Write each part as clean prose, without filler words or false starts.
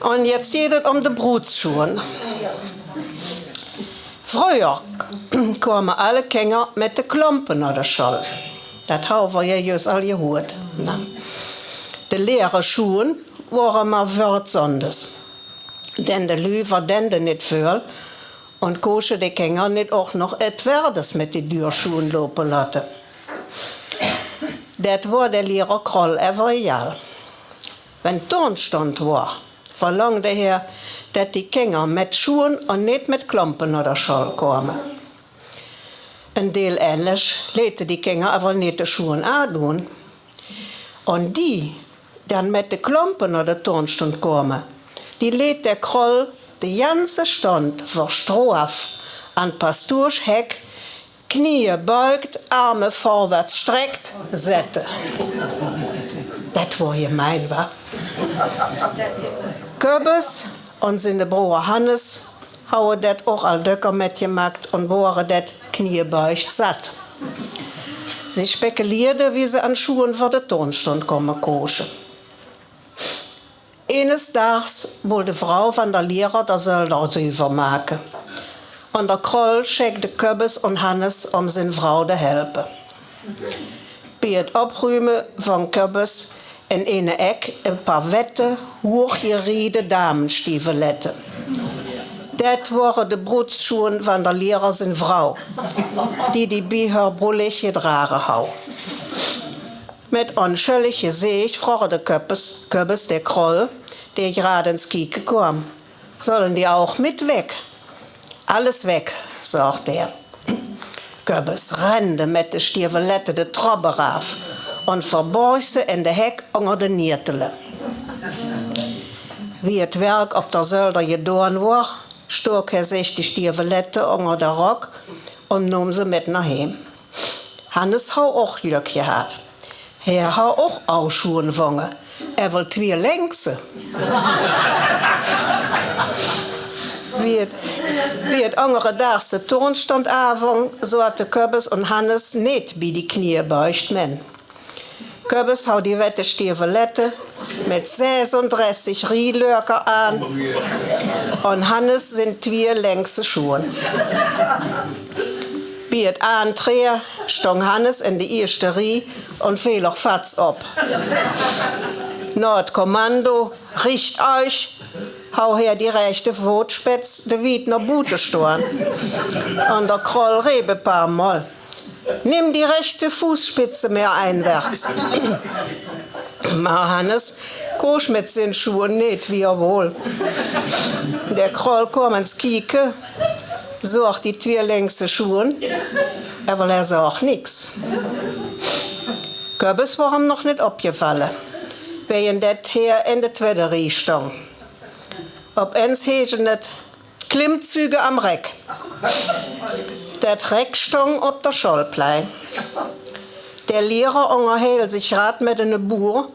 Und jetzt geht es um die Brutsschuhen. Früher kamen alle Kinder mit den Klumpen an der Schule. Das haben wir ja just all gehört. Die leeren Schuhe waren mal was anderes. Denn die Lü verdienten nicht viel und konnten die Kinder nicht auch noch etwas mit den Dürrschuhen laufen lassen. Das war der Lehrer Kroll egal. Wenn Turnstund war, verlangte er, dass die Kinder mit Schuhen und nicht mit Klumpen an der Schule kamen. Ein Teil ähnlich lässt die Kinder aber nicht die Schuhe antun. Und die, die mit den Klumpen an der Turnstund kamen, die lädt der Kroll die ganze Stunde vor Strohaf an Pastors Heck, Knie beugt, Arme vorwärts streckt, sätte. Das war gemein, wa? Köbes und seine Bruder Hannes haben das auch all Döcker mitgemacht und waren das kniebeugt satt. Sie spekulierten, wie sie an Schuhen vor der Turnstund kommen koschen. Eines Tages wollte die Frau von der Lehrer der Söldner übermachen. Und der Kroll schickte Köbes und Hannes, um seine Frau zu helfen. Bei dem Abräumen von Köbes in eine Ecke ein paar wette, hochgeriedete Damenstiefeletten. Das waren die Brutsschuhe von der Lehrer seine Frau, die bei ihr brullig getragen hat. Mit unschuldig Gesicht fragte Köbes der Kroll, der gerade ins Kieken kam. Sollen die auch mit weg? Alles weg, sagt er. Köbes rannte mit den Stiefeletten de Trobbe rauf und verborg sie in der Heck unter den Niertelen. Wie het Werk op der Sölder gedaan war, stok er sich die Stiefeletten unter der Rock und nahm sie mit nach Heim. Hannes hat auch Glück gehabt. Er hat auch Ausschuhen gefangen. Er will 2 längse. Wie het andere Tags de Turnstund aanvang, so hatte Köbes und Hannes nicht bei die Knie beugt men. Köbes hat die wette Stiefelette mit 36 Rielöcker an und Hannes sind 2 längste Schuhe. Bei het Antreten stong Hannes in die erste Rie und fiel auch fatz ab. Nach Kommando, riecht euch, hau her die rechte Pfotspitz, de Wiedner Bute storn. Und der Kroll rebe paar Mal. Nimm die rechte Fußspitze mehr einwärts. Ma Hannes kosch mit seinen Schuhen nicht, wie er wohl. Der Kroll kam ins Kieke, sucht die 2 längste Schuhe, aber er sah auch nix. Köbes war ihm noch nicht abgefallen, wegen det her in der zweite Rie stong. Ob ens hege net Klimmzüge am Reck. Det Reck stong ob der Schollplei. Der Lehrer unterhielt sich rat mit einem Bur,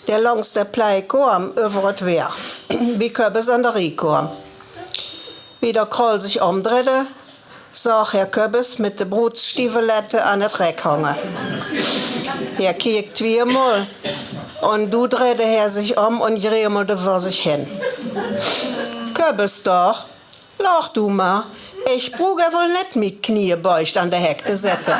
der langs der Plei kam, über het Wehr, wie Köbes an der Rie kam. Wie der Kroll sich umdrehte, sah Herr Köbes mit der Brutstiefelette an het Reck hangen. Er kiekt 2 Mal und du drehte er sich um und griemelte vor sich hin. Köbes doch, lach du mal, ich brug wohl nicht mit Knie beugt an der Hekte Sette.